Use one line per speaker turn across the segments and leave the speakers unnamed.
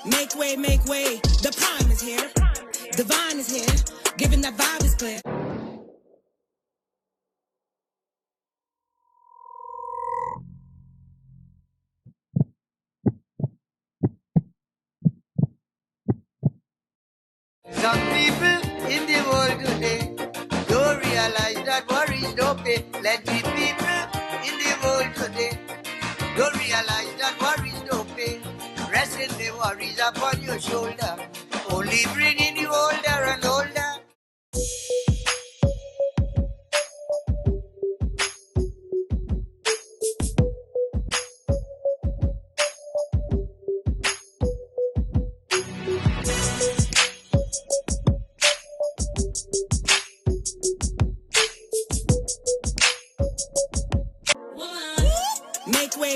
Make way. The prime is here. Divine is here. Giving that vibe is clear.
Some people in the world today don't realize that worries don't pay. Let the people in the world today don't realize that worries don't pay. Resting the worries upon your shoulder, only bringing you older and older.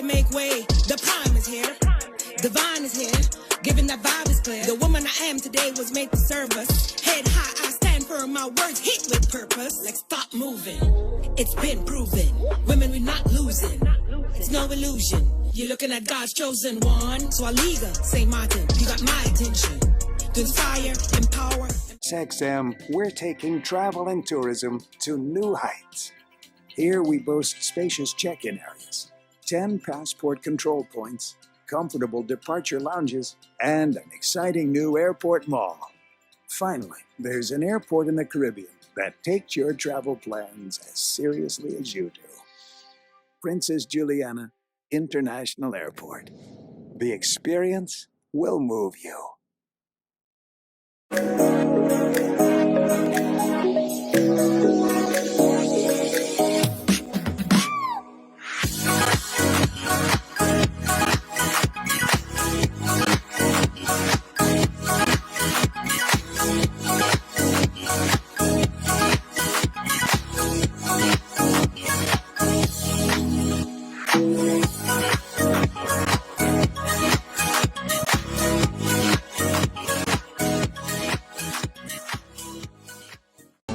Make way. The prime is here. Divine is here. Giving that vibe is clear. The woman I am today was made to serve us. Head high, I stand firm. My words hit with purpose. Like stop moving. It's been proven. Women, we're not losing. It's no illusion. You're looking at God's chosen one. So Aliga, St. Martin, you got my attention. To inspire, empower.
XM, we're taking travel and tourism to new heights. Here we boast spacious check-in areas, 10 passport control points, comfortable departure lounges, and an exciting new airport mall. Finally, there's an airport in the Caribbean that takes your travel plans as seriously as you do. Princess Juliana International Airport. The experience will move you.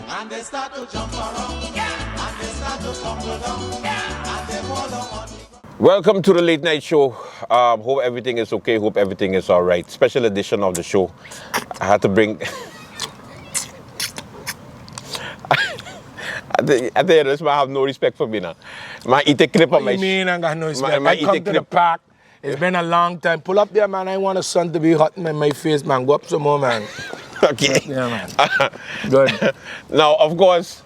And they start to jump around, and they start to tumble down, and they fall on the ground.
Welcome to the late night show. Hope everything is okay. Hope everything is all right. Special edition of the show. I had to bring. I tell you this, I have no respect for me now. My eat a clip on my.
What do you mean I got no respect? I come to the park. It's been a long time. Pull up there, man. I want the sun to be hot in my face, man. Go up some more, man.
Okay.
Yeah, man. Good.
Now, of course,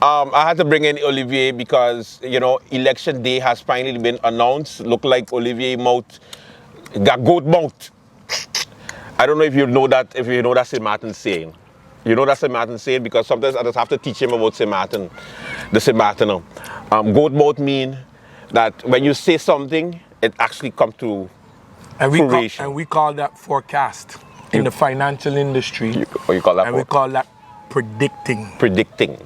I had to bring in Olivier because, you know, election day has finally been announced. Look like Olivier mouth got goat mouth. I don't know if you know that St. Martin saying. You know that St. Martin saying because sometimes I just have to teach him about St. Martin, the St. Martin. Goat mouth mean that when you say something, it actually comes to fruition.
And we call that forecast. In the financial industry,
you call that?
And we call that predicting.
Predicting.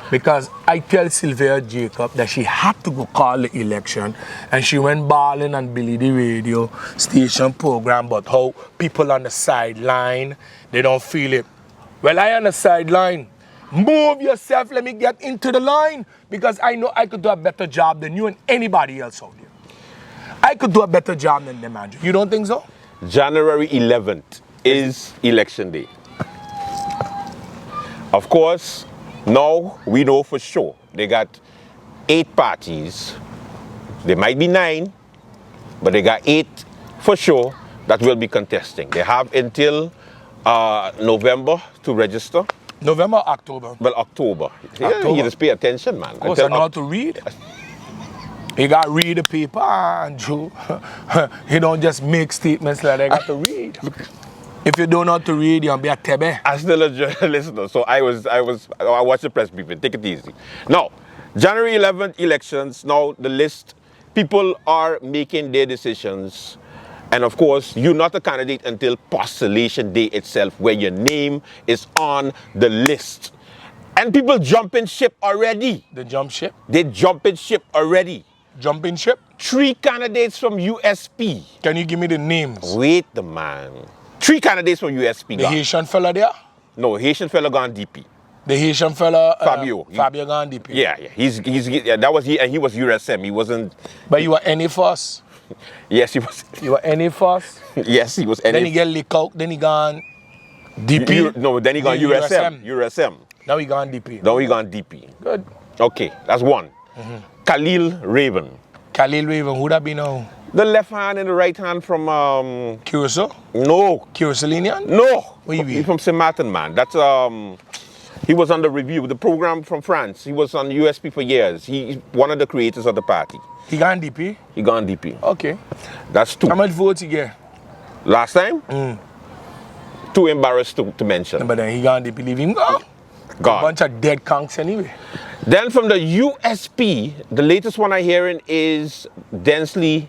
Because I tell Sylvia Jacob that she had to go call the election, and she went balling on Billy the radio station program about how people on the sideline, they don't feel it. Well, I on the sideline. Move yourself, let me get into the line, because I know I could do a better job than you and anybody else out there. I could do a better job than them, Andrew. You don't think so?
January 11th. Is election day. Of course, now we know for sure they got 8 parties. There might be 9, but they got 8 for sure that will be contesting. They have until November to register.
November, October?
Well, October. You just pay attention, man.
Of course, I know how to read. You got to read the paper, Andrew. You don't just make statements like I got to read. If you don't know how to read, you'll be a tebe.
I'm still a journalist, though, so I watch the press briefing. Take it easy. Now, January 11th elections. Now the list, people are making their decisions, and of course, you're not a candidate until postulation day itself, where your name is on the list, and people jump in ship already.
They jump ship?
They jump in ship already.
Jumping ship?
3 candidates from USP.
Can you give me the names?
Wait the man. 3 candidates from USP.
The Haitian fella there?
No, Haitian fella gone DP.
The Haitian fella
Fabio.
Fabio gone DP.
Yeah. He was USM. He wasn't.
But you were any first?
Yes, he was.
He was NA first.
Yes, he was.
Then he get leak out. Then he gone DP.
No, then he gone USM. USM.
Now he gone DP.
Now he gone DP.
Good.
Okay, that's one. Khalil Raven.
Khalil Raven, who that be now?
The left hand and the right hand from
Curacao?
no,
Curacao-Linian?
no.
Where you be?
He's from Saint Martin, man. That's he was on the review, the program from France. He was on USP for years. He's one of the creators of the party.
He gone DP?
He gone DP.
Okay.
That's two.
How much votes he get?
Last time? Too embarrassed to mention.
But then he gone DP, leave him go.
God.
Bunch of dead conks anyway.
Then from the USP, the latest one I'm hearing is Densley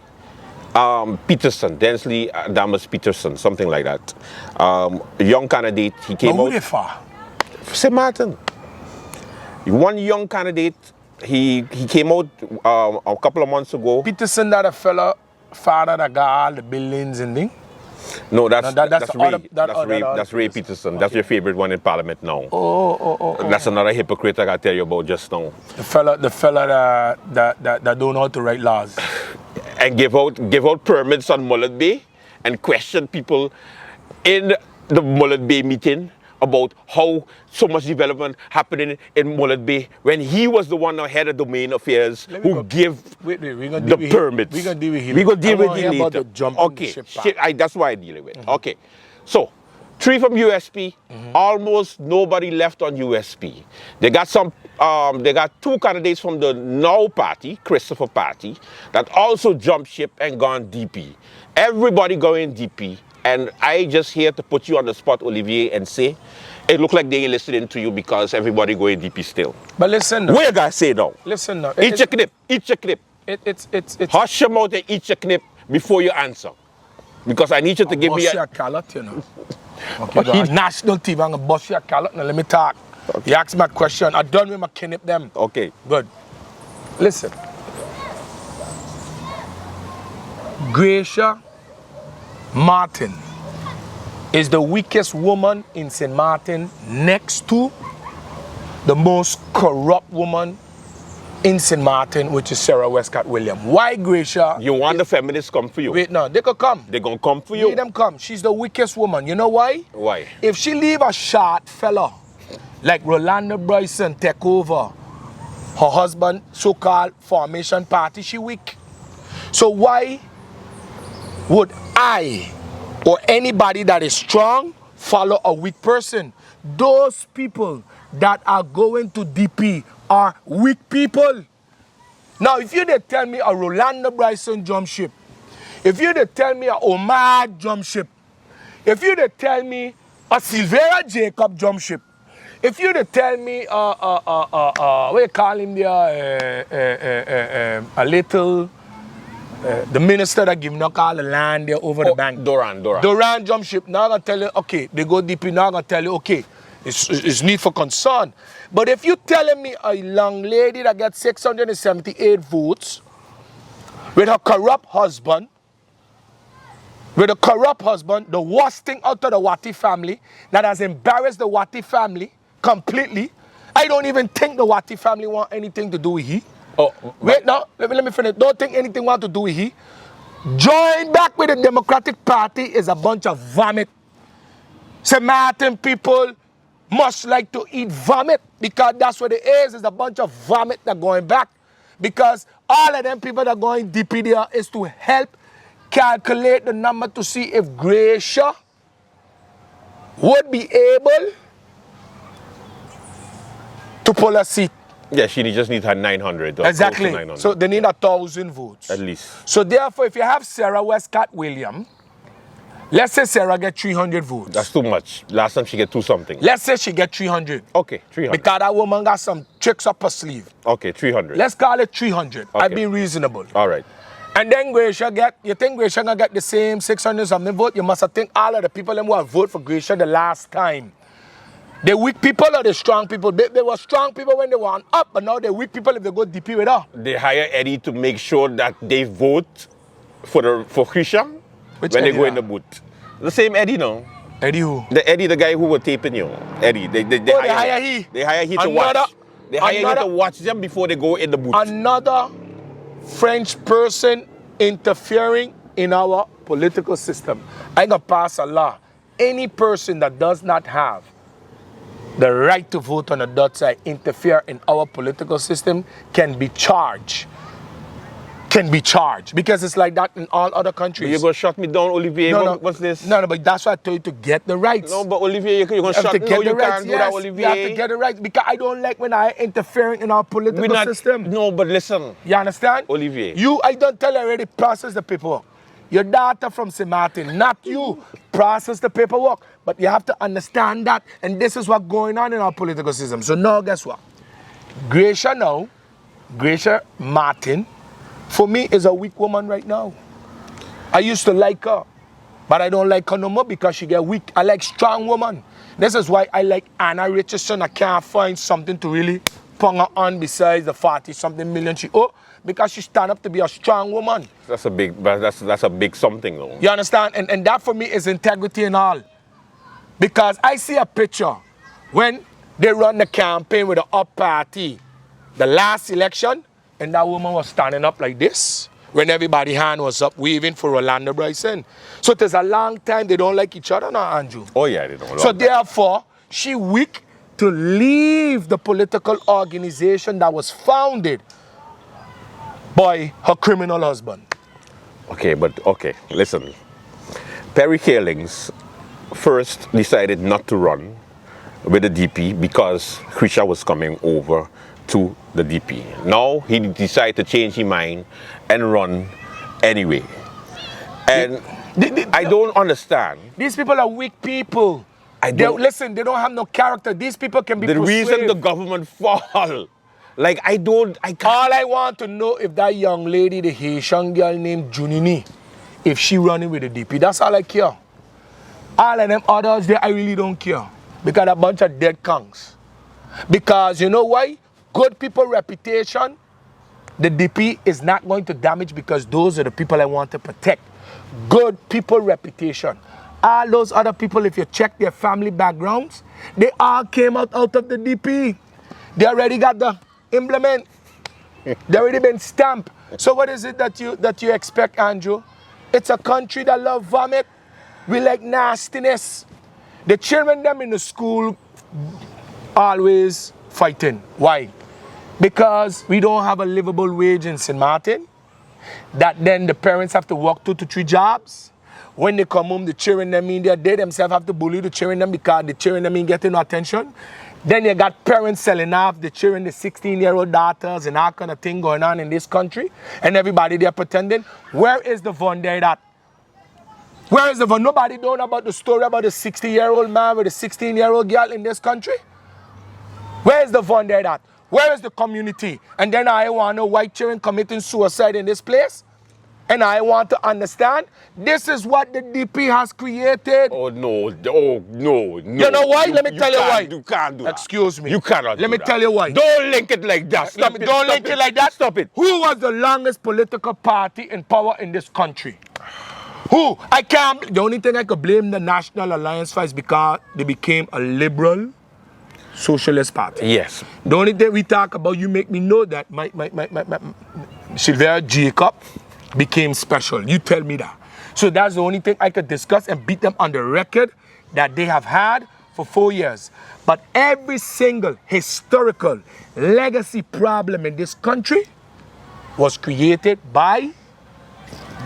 Peterson, Densley Damas Peterson, something like that. A young candidate. He came
But who
out.
they for?
St. Martin. One young candidate. He came out a couple of months ago.
Peterson, that a fella, father that got all the buildings and thing?
No, that's
No, that's
Ray.
the other-
That's Ray Peterson. That's your favorite one in Parliament now.
Oh.
That's another hypocrite I gotta tell you about just now.
The fella that don't know how to write laws.
And give out permits on Mullet Bay and question people in the Mullet Bay meeting about how so much development happening in Mullet Bay when he was the one that head of domain affairs who give
Wait, we're gonna
the
deal with
permits.
We're gonna deal with him.
We're gonna deal
I
with
wanna
him
hear about
later.
the jumping
Okay,
ship part.
that's why I deal with it. Okay, so 3 from USP, almost nobody left on USP. They got they got 2 candidates from the Now Party, Christopher Party, that also jumped ship and gone DP. Everybody going DP, and I just here to put you on the spot, Olivier, and say, it look like they ain't listening to you because everybody going DP still.
But listen, though.
What you guys say now?
Listen, now.
Eat your clip, eat your clip.
It's
Hush your mouth and eat your clip before you answer. Because I need you to give me
bust your callot, you know. Okay, the national TV, I'm gonna bust your callot. Now let me talk. Okay. You ask my question. I'm done with my kinip them.
Okay.
Good. Listen. Gracia Martin is the weakest woman in St. Martin next to the most corrupt woman in St. Martin, which is Sarah Westcott Williams. Why Gracia?
You want the feminists come for you?
Wait, no, they could come.
They gonna come for you?
Let them come. She's the weakest woman. You know why?
Why?
If she leave a short fella like Rolanda Bryson take over her husband so-called formation party, she weak. So why would I or anybody that is strong follow a weak person? Those people that are going to DP are weak people. Now, if you did tell me a Rolanda Bryson jump ship, if you did tell me a Omar jump ship, if you did tell me a Silvera Jacob jump ship, if you did tell me what you call him there, a little, the minister that give knock all the land there over the bank. Doran jump ship. Now I'm gonna tell you, okay, they go DP. Now I'm gonna tell you, okay, it's need for concern. But if you telling me a young lady that got 678 votes with her corrupt husband, the worst thing out of the Wati family, that has embarrassed the Wati family completely. I don't even think the Wati family want anything to do with he.
Oh,
wait, now, let me finish. Don't think anything want to do with he. Join back with the Democratic Party is a bunch of vomit. St. Martin people must like to eat vomit because that's what it is. It's a bunch of vomit that going back. Because all of them people that going DP there is to help calculate the number to see if Gracia would be able to pull a seat.
Yeah, she just needs her 900.
Exactly.
900.
So they need 1,000 votes.
At least.
So therefore, if you have Sarah Westcott Williams, let's say Sarah get 300 votes.
That's too much. Last time she get 2 something.
Let's say she get 300.
Okay, 300.
Because that woman got some tricks up her sleeve.
Okay, 300.
Let's call it 300.
Okay.
I've been reasonable.
All right.
And then Gracia you think Gracia gonna get the same 600 something vote? You must have think all of the people who have voted for Gracia the last time. The weak people or the strong people? They were strong people when they were on up, but now they're weak people if they go DP with her.
They hire Eddie to make sure that they vote for Krisha when
Eddie
they go in the booth. The same Eddie, no?
Eddie who?
The guy who was taping you. Eddie. They
hire he.
They hire he to watch. They hire he to watch them before they go in the booth.
Another French person interfering in our political system. I'm going to pass a law. Any person that does not have the right to vote on the dot side interfere in our political system can be charged. Because it's like that in all other countries.
You're going to shut me down, Olivier?
No,
What's this?
No, but that's why I told you to get the rights.
No, but Olivier, you're going to shut me down. You can't do that, Olivier.
You have to get the rights because I don't like when I interfering in our political system.
No, but listen.
You understand?
Olivier.
I don't tell you already, process the paperwork. Your daughter from St. Martin, not you, process the paperwork. But you have to understand that, and this is what's going on in our political system. So now, guess what? Gracia Martin, for me, is a weak woman right now. I used to like her, but I don't like her no more because she get weak. I like strong woman. This is why I like Anna Richardson. I can't find something to really pung her on besides the 40-something million she owe, because she stand up to be a strong woman.
That's a big something though.
You understand? And that for me is integrity and all. Because I see a picture when they run the campaign with the up party, the last election, and that woman was standing up like this when everybody's hand was up waving for Rolando Bryson. So it is a long time they don't like each other now, Andrew.
Oh yeah, they don't.
So therefore, she weak to leave the political organization that was founded by her criminal husband.
Okay, listen. Perry Kalings first decided not to run with the DP because Krisha was coming over to the DP. Now he decided to change his mind and run anyway. And I don't understand.
These people are weak people. Listen, they don't have no character. These people can be persuaded.
Reason the government fall. Like, I can't.
All I want to know if that young lady, the Haitian girl named Junini, if she running with the DP. That's all I care. All of them others there, I really don't care. Because a bunch of dead conks. Because you know why? Good people reputation, the DP is not going to damage because those are the people I want to protect. Good people reputation. All those other people, if you check their family backgrounds, they all came out of the DP. They already got the implement. They already been stamped. So what is it that you expect, Andrew? It's a country that love vomit. We like nastiness. The children them in the school always fighting. Why? Because we don't have a livable wage in St. Martin. That then the parents have to work 2 to 3 jobs. When they come home, the children them in there, they themselves have to bully the children them because the children them ain't getting no attention. Then you got parents selling off the children, the 16-year-old daughters and all kind of thing going on in this country. And everybody there pretending. Where is the Von there that? Where is the Von? Nobody knows about the story about the 60-year-old man with a 16-year-old girl in this country. Where is the Von there that? Where is the community? And then I want to know white children committing suicide in this place. And I want to understand, this is what the DP has created.
Oh, no. You
know why? Let me tell you why.
You can't do that.
Excuse me.
You cannot
Let me tell you why.
Don't link it like that.
Don't link it like that.
Stop it.
Who was the longest political party in power in this country? Who? I can't. The only thing I could blame the National Alliance for is because they became a liberal socialist party.
Yes.
The only thing we talk about, you make me know that my Sylvia Jacob became special. You tell me that. So that's the only thing I could discuss and beat them on the record that they have had for 4 years. But every single historical legacy problem in this country was created by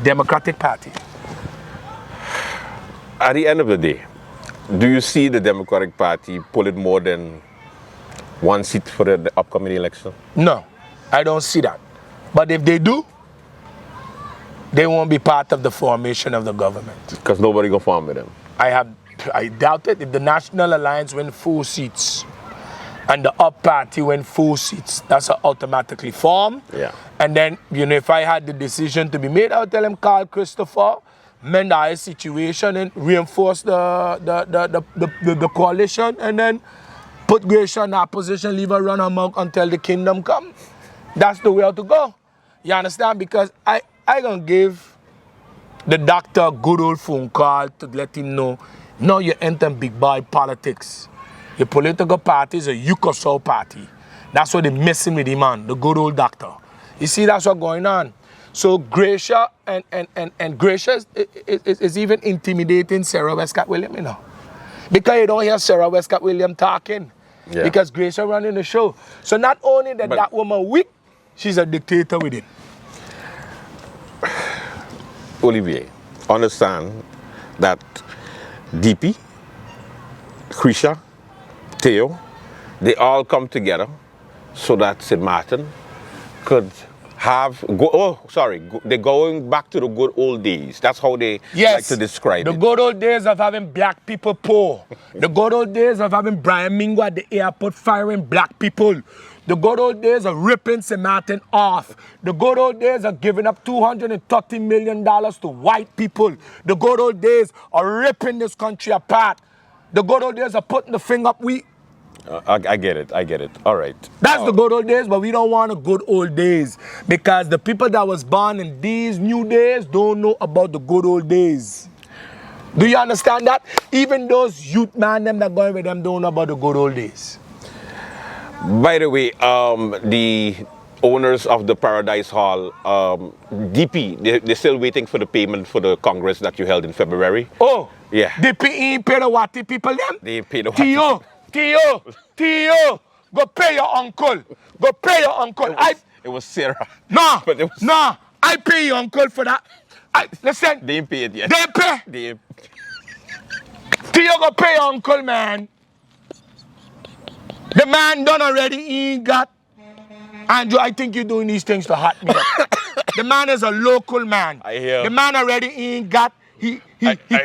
Democratic Party.
At the end of the day, do you see the Democratic Party pulling more than 1 seat for the upcoming election?
No, I don't see that. But if they do, they won't be part of the formation of the government.
Because nobody gonna form with them.
I doubt it. If the National Alliance win 4 seats and the Up Party win 4 seats, that's automatically formed.
Yeah.
And then, if I had the decision to be made, I would tell him, Carl Christopher, mend our situation and reinforce the coalition, and then put Gracia in that position, leave her run amok until the kingdom come. That's the way to go. You understand? Because I gonna give the doctor a good old phone call to let him know, now you enter big boy politics. The political party is a UCOSO party. That's what they're messing with him on, the good old doctor. You see, that's what's going on. So Gracia and Gracia is even intimidating Sarah Westcott Williams, you know. Because you don't hear Sarah Westcott Williams talking.
Yeah.
Because Gracia running the show. So not only that woman weak, she's a dictator with it.
Olivier, understand that DP, Krisha, Theo, they all come together so that St. Martin could they're going back to the good old days. That's how they like to describe
the
it.
good old days of having black people poor. The good old days of having Brian Mingo at the airport firing black people. The good old days of ripping St. Martin off. The good old days of giving up $230 million to white people. The good old days of ripping this country apart. The good old days of putting the finger up.
I get it. All right.
That's the good old days, but we don't want the good old days. Because the people that was born in these new days don't know about the good old days. Do you understand that? Even those youth man them that going with them don't know about the good old days.
By the way, the owners of the Paradise Hall, DP, they're still waiting for the payment for the Congress that you held in February.
Oh,
yeah.
DP ain't pay the Wati people them?
They paid the Wati.
Theo, go pay your uncle. Go pay your uncle.
It was Sarah.
No,
But it was,
no, I pay your uncle for that. Listen.
They didn't pay it yet.
They pay.
They,
Theo go pay your uncle, man. The man done already, he ain't got. Andrew, I think you're doing these things to hurt me. The man is a local man.
I hear.
The man already ain't got. He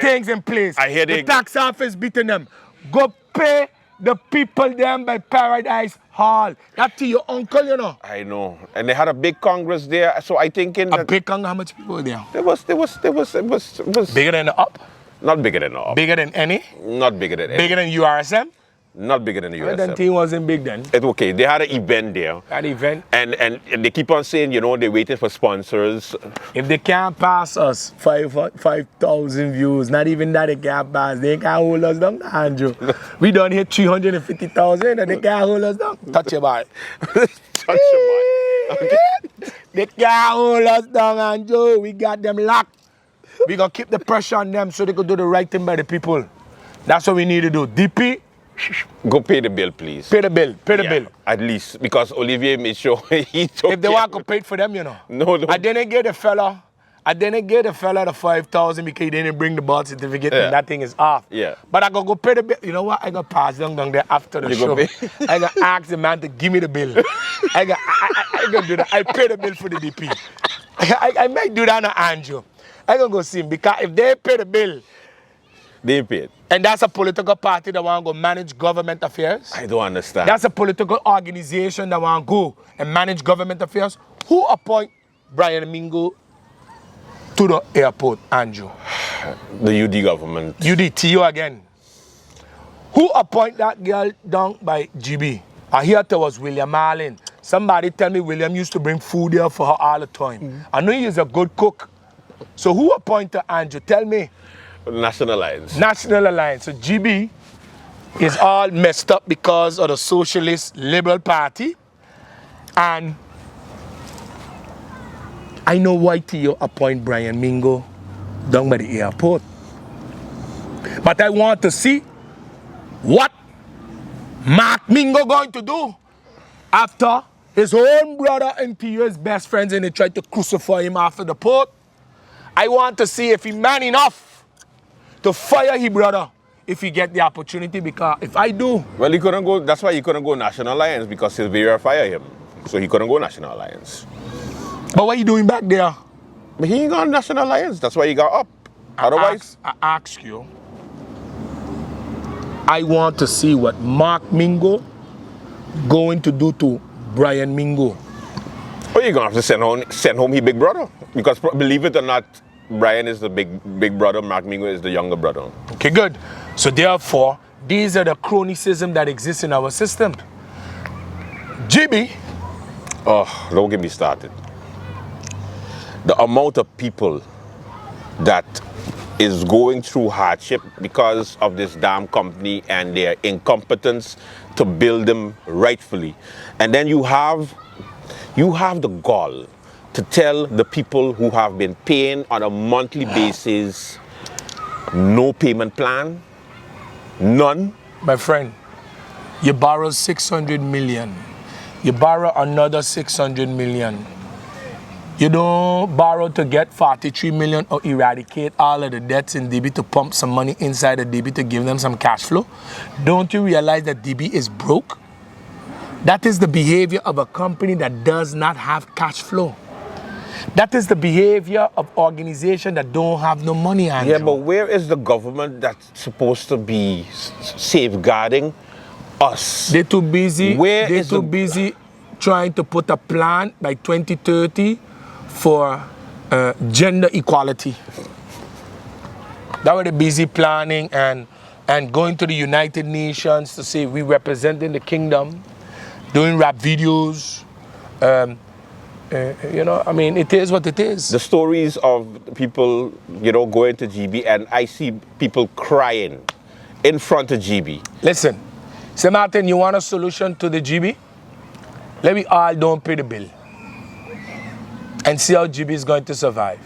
things in place.
I hear
the tax office beating them. Go pay the people them by Paradise Hall. That's to your uncle, you know.
I know. And they had a big Congress there, so I think in
A big Congress, how much people were there?
it was
Bigger than the up?
not bigger than all.
Bigger than any?
Not bigger than any.
Bigger than URSM?
Not bigger than the
Well, then
USM.
team wasn't big then.
It's okay. They had an event there.
That event.
And they keep on saying, you know, they're waiting for sponsors.
If they can't pass us 5,000 views, not even that they can't pass, they can't hold us down, Andrew. We done hit 350,000 and they can't hold us down. Touch your body.
Touch your mind. Okay.
They can't hold us down, Andrew. We got them locked. We gonna keep the pressure on them so they could do the right thing by the people. That's what we need to do. DP,
Go pay the bill, please.
pay the bill. Pay the
Yeah,
bill.
At least, because Olivier made sure he took
If they
care
want
of
to pay it for them, you know.
No, no.
I didn't get the fella the 5,000 because he didn't bring the birth certificate
Yeah.
and that thing is off.
Yeah.
But I go pay the bill. You know what? I go pass down there after the
You
show.
go pay?
I go ask the man to give me the bill. I go do that. I pay the bill for the DP. I might do that to Andrew. I go see him because if they pay the bill,
They paid.
and that's a political party that want to go manage government affairs.
I don't understand.
That's a political organization that want to go and manage government affairs. Who appoint Brian Mingo to the airport, Andrew?
the UD government.
UDTO again. Who appoint that girl down by GB? I hear there was William Allen. Somebody tell me William used to bring food here for her all the time. I know he's a good cook. So who appointed Andrew? Tell me.
National Alliance.
National Alliance. So GB is all messed up because of the Socialist Liberal Party. And I know why Theo appoint Brian Mingo down by the airport. But I want to see what Mark Mingo going to do after his own brother and Theo's best friends and they tried to crucify him after the port. I want to see if he man enough to fire his brother if he get the opportunity, because if I do,
Well, he couldn't go. That's why he couldn't go National Alliance, because Silveria fired him. So he couldn't go National Alliance.
but what you doing back there?
But he ain't got National Alliance. That's why he got up. Otherwise,
I ask you, I want to see what Mark Mingo going to do to Brian Mingo.
well, you're gonna have to send home his big brother. Because believe it or not, Brian is the big brother. Mark Mingo is the younger brother.
Okay, good. So therefore, these are the chronicism that exists in our system. GB,
Oh, don't get me started. The amount of people that is going through hardship because of this damn company and their incompetence to build them rightfully. And then you have the gall to tell the people who have been paying on a monthly basis no payment plan? None?
My friend, you borrow 600 million. You borrow another 600 million. You don't borrow to get 43 million or eradicate all of the debts in DB to pump some money inside of DB to give them some cash flow. Don't you realize that DB is broke? That is the behavior of a company that does not have cash flow. That is the behavior of organizations that don't have no money, Andrew.
Yeah, but where is the government that's supposed to be safeguarding us?
They're too busy.
Where
They're
is
too
the-
busy trying to put a plan by 2030 for gender equality. That was the busy planning and going to the United Nations to say we representing the kingdom, doing rap videos. You know, I mean, it is what it is.
The stories of people, you know, going to GB, and I see people crying in front of GB.
Listen, say Martin, you want a solution to the GB? Let me all don't pay the bill and see how GB is going to survive.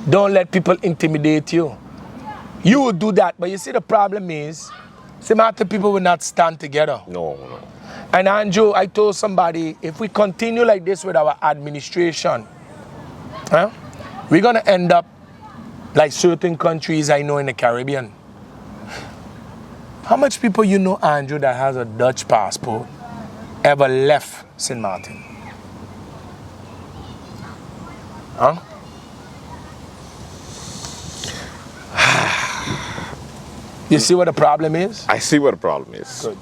Don't let people intimidate you. You will do that, but you see the problem is, say Martin, people will not stand together.
No.
And Andrew, I told somebody, if we continue like this with our administration, we're going to end up like certain countries I know in the Caribbean. How much people you know, Andrew, that has a Dutch passport ever left St. Martin? Huh? You see what the problem is?
I see what the problem is.
Good.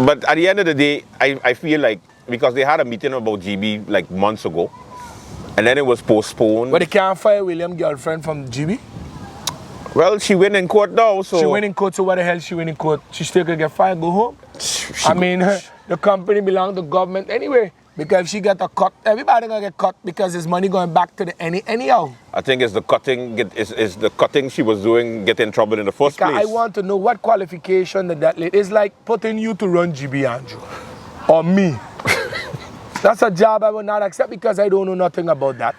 But at the end of the day, I feel like, because they had a meeting about GB like months ago, and then it was postponed.
But they can't fire William's girlfriend from GB?
Well, she went in court now, so...
She went in court, so what the hell she went in court? She still could get fired, go home? I mean, the company belongs to government anyway. Because if she got a cut, everybody gonna get cut because there's money going back to the anyhow.
I think it's the cutting, is the cutting she was doing get in trouble in the first
Because
place.
I want to know what qualification that lady. It's like putting you to run GB, Andrew. Or me. That's a job I will not accept because I don't know nothing about that.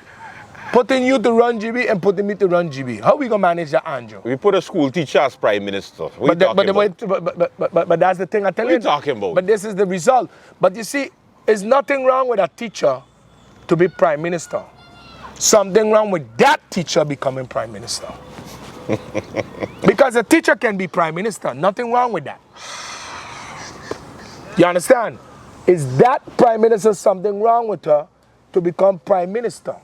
Putting you to run GB and putting me to run GB. How we gonna manage that, Andrew?
We put a school teacher as prime minister. What are you talking about?
But that's the thing I tell
What
you.
are you talking about?
But this is the result. But you see, there's nothing wrong with a teacher to be prime minister. Something wrong with that teacher becoming prime minister. Because a teacher can be prime minister. Nothing wrong with that. You understand? Is that prime minister something wrong with her to become prime minister?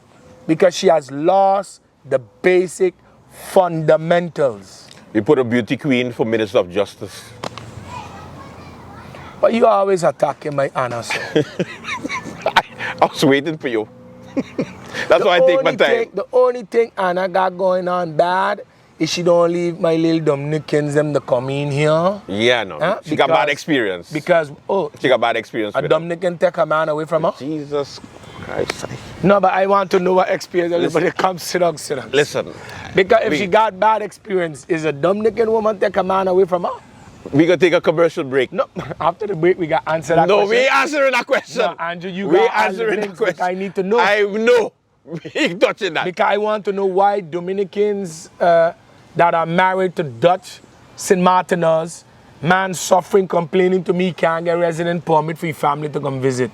Because she has lost the basic fundamentals.
We put a beauty queen for Minister of Justice.
But you always attacking my Anna, sir.
I was waiting for you. That's why I take my time.
The only thing Anna got going on bad is she don't leave my little Dominicans them to come in here.
Yeah, no.
Huh?
She got bad experience.
Because,
She got bad experience
a
with them.
Dominican take a man away from her?
Jesus Christ.
No, but I want to know what experience everybody comes sit down.
Listen.
Because if she got bad experience, is a Dominican woman take a man away from her?
We gonna take a commercial break.
No, after the break we got to answer that
No,
question.
we ain't answering that question.
No, Andrew, you
we
got all the
answering
links,
that question.
but I need to know.
I know. We ain't touching that.
Because I want to know why Dominicans that are married to Dutch St. Martiners, man suffering, complaining to me, can't get resident permit for your family to come visit.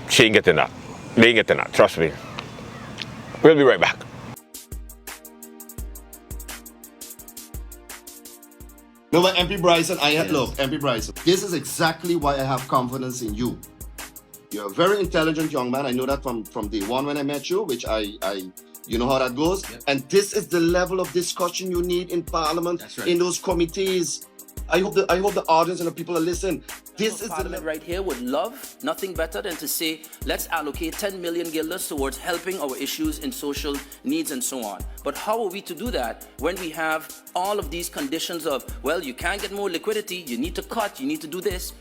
She ain't getting that. They ain't getting that. Trust me. We'll be right back.
No, but MP Bryson, look, MP Bryson, this is exactly why I have confidence in you. You're a very intelligent young man. I know that from day one when I met you, which you know how that goes.
Yep.
And this is the level of discussion you need in Parliament,
That's right.
in those committees. I hope the audience and the people are listening. This is the
Parliament right here would love nothing better than to say, let's allocate 10 million guilders towards helping our issues in social needs and so on. But how are we to do that when we have all of these conditions of, well, you can't get more liquidity, you need to cut, you need to do this.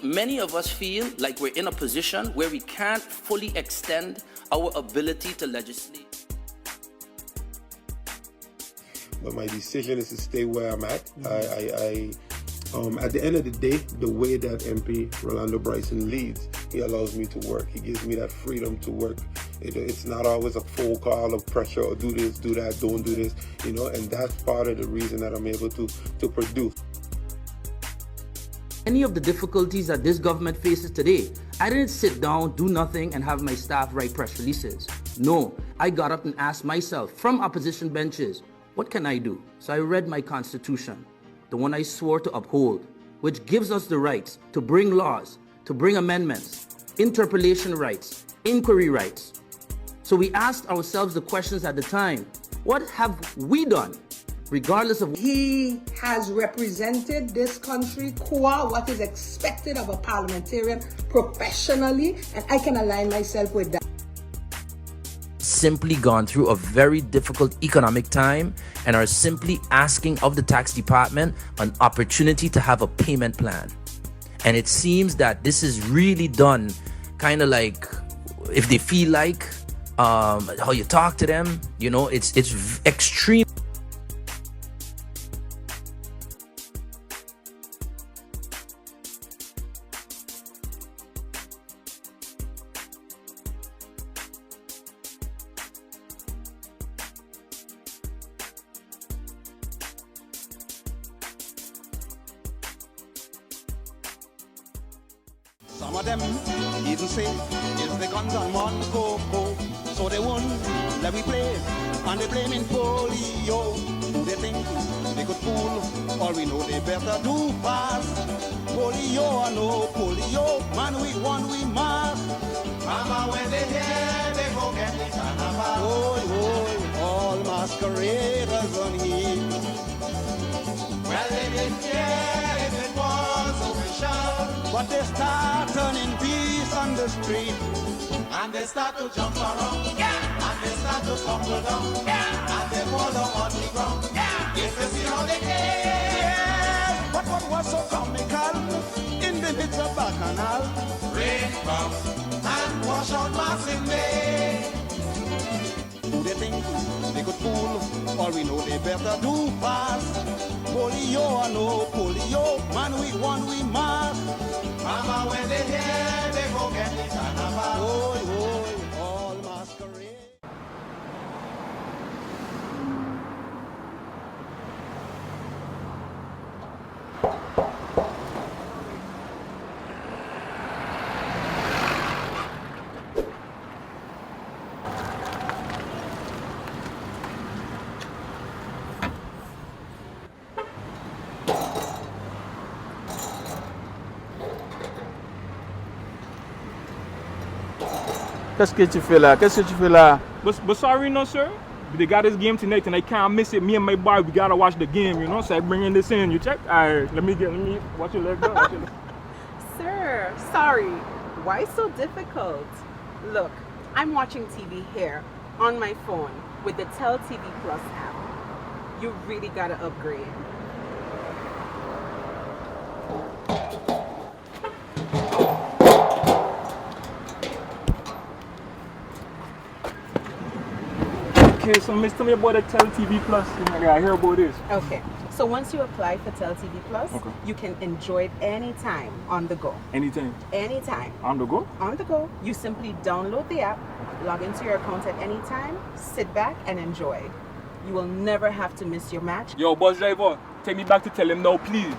Many of us feel like we're in a position where we can't fully extend our ability to legislate.
But my decision is to stay where I'm at. At the end of the day, the way that MP Rolando Bryson leads He allows me to work. He gives me that freedom to work. It's not always a phone call of pressure or do this, do that, don't do this, you know, and that's part of the reason that I'm able to produce.
Any of the difficulties that this government faces today, I didn't sit down, do nothing, and have my staff write press releases. No, I got up and asked myself from opposition benches, what can I do? So I read my constitution, the one I swore to uphold, which gives us the rights to bring laws, to bring amendments, interpellation rights, inquiry rights. So we asked ourselves the questions at the time, what have we done? Regardless of...
He has represented this country qua what is expected of a parliamentarian professionally, and I can align myself with that.
Simply gone through a very difficult economic time and are simply asking of the tax department an opportunity to have a payment plan. And it seems that this is really done kind of like if they feel like how you talk to them, you know, it's extreme.
Some of them even say, is the guns on Monaco, so they won't let me play, and they blaming polio. Who they think they could fool, all we know they better do fast. Polio or no polio, man we won, we must. Mama when they hear, they go get the carnival. Oh, all masqueraders on here. Well they didn't care if it was official, but they start turning peace on the street. And they start to jump around, yeah. And they start to tumble down, yeah. And they fall down on the ground, yeah. If you see how they came, yeah. But what was so comical in the midst of Bacchanal? Rain comes and wash out Martin Bay. Who they think they could fool? All we know they better do fast. Polio or no polio, man we won, we must. Mama when they hear, they go get the carnival. Oh, all masquerade.
Qu'est-ce que tu fais là? Qu'est-ce que tu fais là? But sorry, no sir. They got this game tonight and I can't miss it. Me and my boy, we gotta watch the game, you know. So I bringing this in. You check? Alright, let me watch your leg go.
Sir, sorry. Why so difficult? Look, I'm watching TV here on my phone with the Tel TV Plus app. You really gotta upgrade.
Okay, so Miss, tell me about the Tel TV Plus. I hear about this.
Okay, so once you apply for Tel TV Plus, you can enjoy it anytime on the go.
Anytime?
Anytime.
On the go?
On the go. You simply download the app, log into your account at any time, sit back and enjoy. You will never have to miss your match.
Yo, bus driver, take me back to tell him now, please.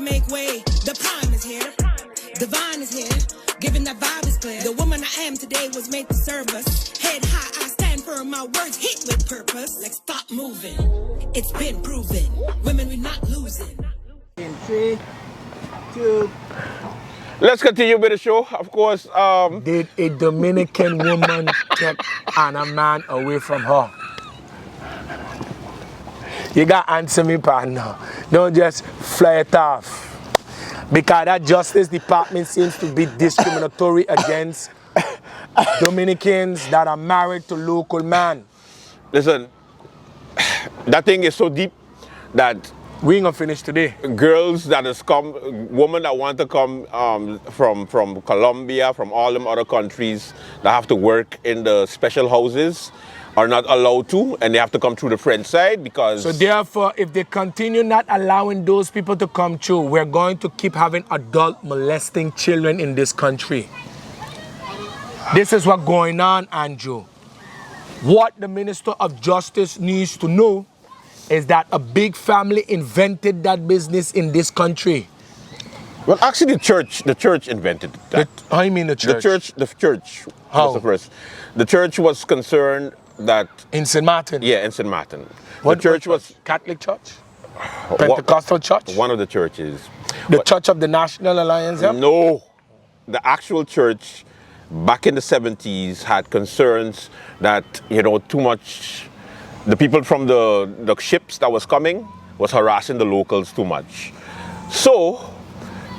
Make way, the prime is here, divine is here, giving that vibe is clear. The woman I am today was made to serve us. Head high, I stand firm, my words hit with purpose. Like stop moving, it's been proven. Women, we're not losing.
In 3, 2.
Let's continue with the show. Of course,
did a Dominican woman take a man away from her? You got to answer me, partner. Don't just fly it off. Because that Justice Department seems to be discriminatory against Dominicans that are married to local men.
Listen, that thing is so deep that
We ain't gonna finish today.
Girls that has come, women that want to come from Colombia, from all them other countries that have to work in the special houses are not allowed to, and they have to come through the French side because...
So therefore, if they continue not allowing those people to come through, we're going to keep having adult molesting children in this country. This is what's going on, Andrew. What the Minister of Justice needs to know is that a big family invented that business in this country.
Well, actually, the church invented that.
How you mean the church?
The church
How?
was the first. The church was concerned that...
In St. Martin?
Yeah, in St. Martin.
What
the church was...
Catholic church? Pentecostal church?
One of the churches.
The Church of the National Alliance? Yeah?
No. The actual church, back in the 70s, had concerns that, too much... The people from the ships that was coming was harassing the locals too much. So,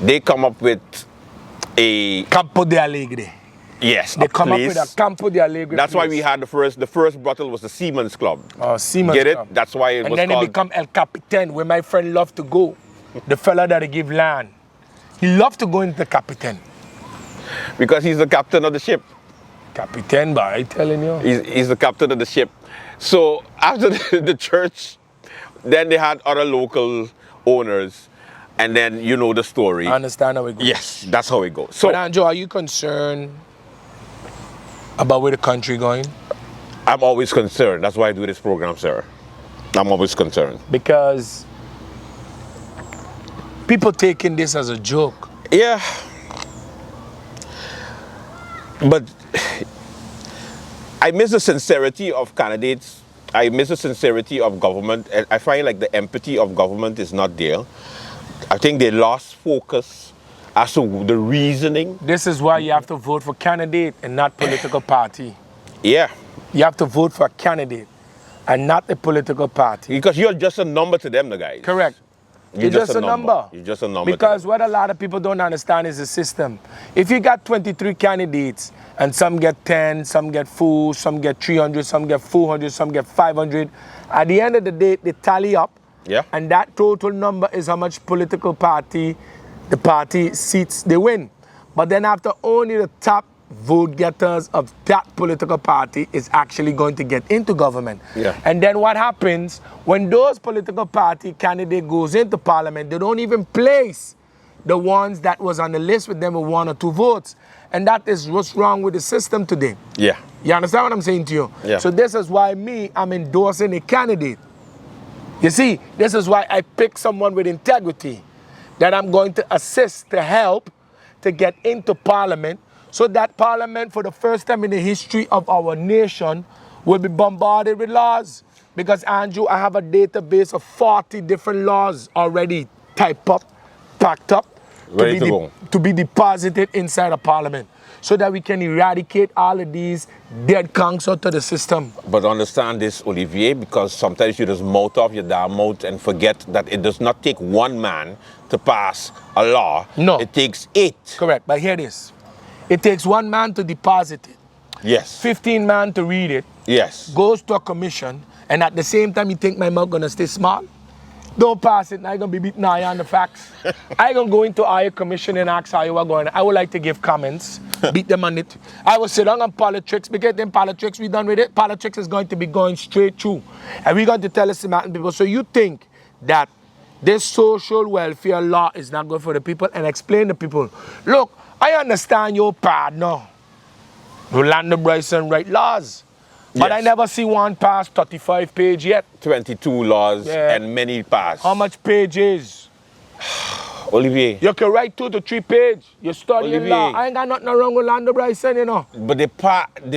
they come up with a...
Campo de Alegre.
Yes,
They come up with a Campo de Alegre.
That's why we
place.
had the first bottle was the Seamen's Club.
Oh, Seamen's
Get it?
Club.
That's why it
and
was
then
called...
it become El Capitan, where my friend loved to go. The fella that give land. He loved to go into the Capitan.
Because he's the captain of the ship.
Capitan, but I telling you.
He's the captain of the ship. So after the church, then they had other local owners, and then you know the story.
I understand how it goes.
Yes, that's how it goes. So,
but Andrew, are you concerned about where the country going?
I'm always concerned. That's why I do this program, sir. I'm always concerned.
Because people taking this as a joke.
Yeah. But I miss the sincerity of candidates. I miss the sincerity of government. And I find like the empathy of government is not there. I think they lost focus as to the reasoning.
This is why you have to vote for candidate and not political party.
Yeah.
You have to vote for a candidate and not a political party.
Because you're just a number to them, the guys.
Correct.
You're
just a number.
You're just a number.
Because what a lot of people don't understand is the system. If you got 23 candidates and some get 10, some get 4, some get 300, some get 400, some get 500, at the end of the day, they tally up.
Yeah.
And that total number is how much political party, the party seats they win. But then after only the top vote getters of that political party is actually going to get into government.
Yeah.
And then what happens when those political party candidate goes into parliament, they don't even place the ones that was on the list with them with 1 or 2 votes. And that is what's wrong with the system today.
Yeah.
You understand what I'm saying to you?
Yeah.
So this is why I'm endorsing a candidate. You see, this is why I pick someone with integrity that I'm going to assist, to help, to get into parliament, so that parliament, for the first time in the history of our nation, will be bombarded with laws. Because, Andrew, I have a database of 40 different laws already typed up, packed up, to be deposited inside of parliament, so that we can eradicate all of these dead conks out of the system.
But understand this, Olivier, because sometimes you just mouth off your damn mouth and forget that it does not take one man to pass a law.
No.
It takes 8.
Correct, but hear this. It takes 1 man to deposit it.
Yes.
15 man to read it.
Yes.
Goes to a commission, and at the same time, you think my mouth gonna stay small? Don't pass it, I gonna be beating eye on the facts. I gonna go into our commission and ask how you are going. I would like to give comments, beat them on it. I will sit down on politics, because then politics, we done with it. Politics is going to be going straight through. And we're going to tell us about people. So you think that this social welfare law is not good for the people, and explain to people, look, I understand your partner, Rolando Bryson, write laws. But
Yes.
I never see one pass 35 page yet.
22 laws
Yeah.
and many pass.
How much pages?
Olivier.
You can write 2 to 3 page. You're studying
Olivier.
law. I ain't got nothing wrong with Rolando Bryson, you know.
But the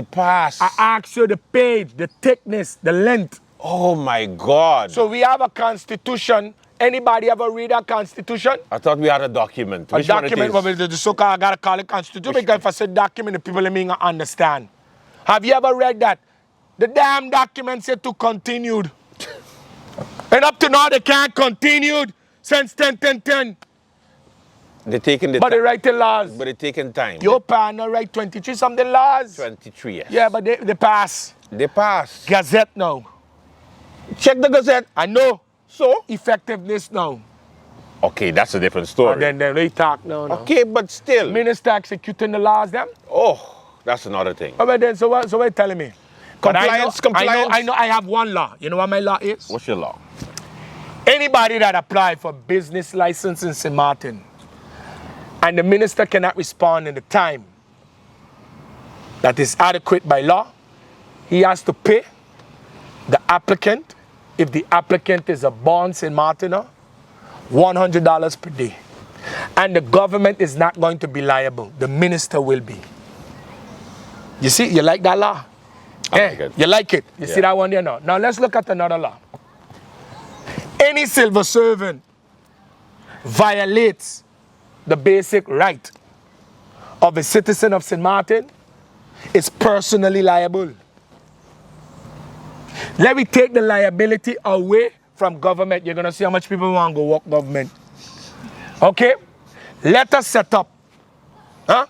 pass.
I ask you the page, the thickness, the length.
Oh my God.
So we have a constitution. Anybody ever read a constitution?
I thought we had a document.
A
Which one
document,
it is?
well, the so-called, I gotta call it constitution, because if I say document, the people ain't gonna understand. Have you ever read that? The damn document said to continued. And up to now, they can't continued since 10.
They're taking the
But they write the laws.
But they're taking time.
Your partner write 23 something laws.
23, yes.
Yeah, but they pass.
They pass.
Gazette now.
Check the Gazette.
I know.
So?
Effectiveness now.
Okay, that's a different story.
And then they talk now.
Okay, but still.
Minister executing the laws, them.
Oh, that's another thing.
Oh, but then, so what you telling me?
Compliance.
I know I have one law. You know what my law is?
What's your law?
Anybody that apply for business license in St. Martin and the minister cannot respond in the time that is adequate by law, he has to pay the applicant, if the applicant is a born St. Martiner, $100 per day. And the government is not going to be liable. The minister will be. You see, you like that law?
Like it.
You like it? You see that one there now? Now let's look at another law. Any civil servant violates the basic right of a citizen of St. Martin is personally liable. Let me take the liability away from government. You're going to see how much people want to go work government. Okay? Let us set up. Huh?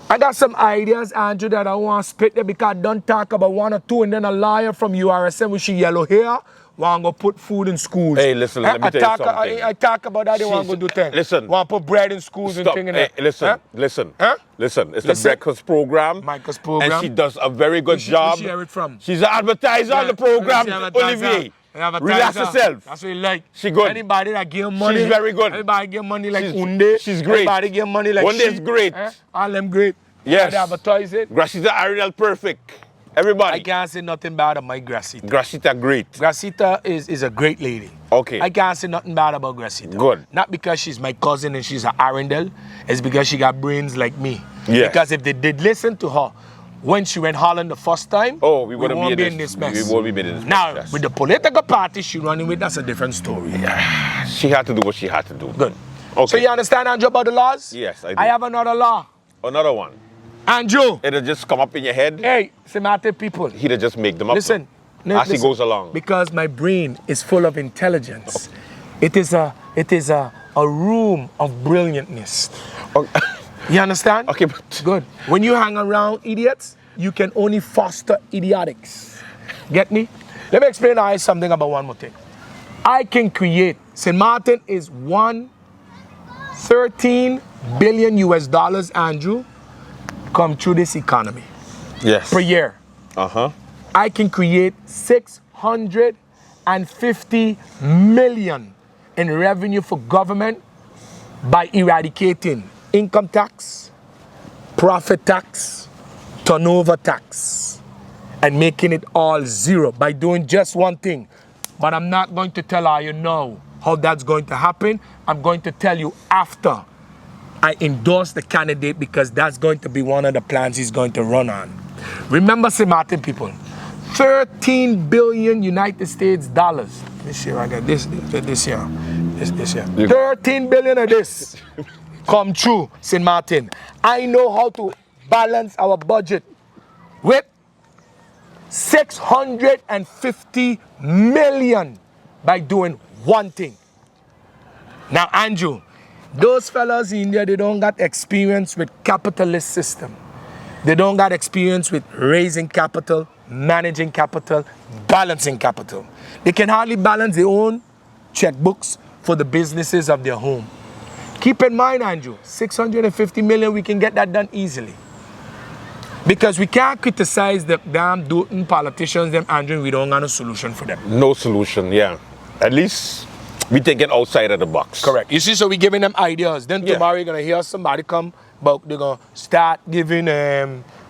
I got some ideas, Andrew, that I want to spit there because I don't talk about one or two, and then a lawyer from URSM with she yellow hair want to go put food in schools.
Hey, listen, let me tell you something.
I talk about that, they want to go do things.
Listen.
Want to put bread in schools and things in there.
Listen,
huh?
listen.
Huh?
Listen, it's the breakfast program.
Breakfast program.
And she does a very good job.
Where she hear it from?
She's an advertiser on the program, Olivier. Relax yourself.
That's what you like.
She good.
Anybody that give money.
She's very good.
Everybody give money like Unde.
She's great.
Everybody give money like
Unde is great.
All them great.
Yes.
They advertise it.
Gracita Ariel perfect. Everybody.
I can't say nothing bad about my Gracita.
Gracita great.
Gracita is a great lady.
Okay.
I can't say nothing bad about Gracita.
Good.
Not because she's my cousin and she's an Arundel. It's because she got brains like me.
Yes.
Because if they did listen to her when she went Holland the first time,
we wouldn't
be in this mess.
We won't be in this
now,
mess.
with the political party she running with, that's a different story.
Yeah. She had to do what she had to do.
Good.
Okay.
So you understand, Andrew, about the laws?
Yes, I do.
I have another law.
Another one.
Andrew.
It'll just come up in your head.
Hey, St. Martin people.
He'll just make them up.
Listen.
As he goes along.
Because my brain is full of intelligence. It is a room of brilliantness.
Okay.
You understand?
Okay, but
good. When you hang around idiots, you can only foster idiotics. Get me? Let me explain to you something about one more thing. I can create. St. Martin is 13 billion US dollars, Andrew, come through this economy.
Yes.
Per year.
Uh-huh.
I can create 650 million in revenue for government by eradicating income tax, profit tax, turnover tax, and making it all zero by doing just one thing. But I'm not going to tell you now how that's going to happen. I'm going to tell you after I endorse the candidate because that's going to be one of the plans he's going to run on. Remember, St. Martin people, 13 billion United States dollars. This year I got this year. This year. 13 billion of this come true, St. Martin. I know how to balance our budget with 650 million by doing one thing. Now, Andrew, those fellas in there, they don't got experience with capitalist system. They don't got experience with raising capital, managing capital, balancing capital. They can hardly balance their own checkbooks for the businesses of their home. Keep in mind, Andrew, 650 million, we can get that done easily. Because we can't criticize the damn doting politicians, them, Andrew, we don't got a solution for them.
No solution, yeah. At least we thinking outside of the box.
Correct. You see, so we giving them ideas. Then tomorrow you're going to hear somebody come, but they're going to start giving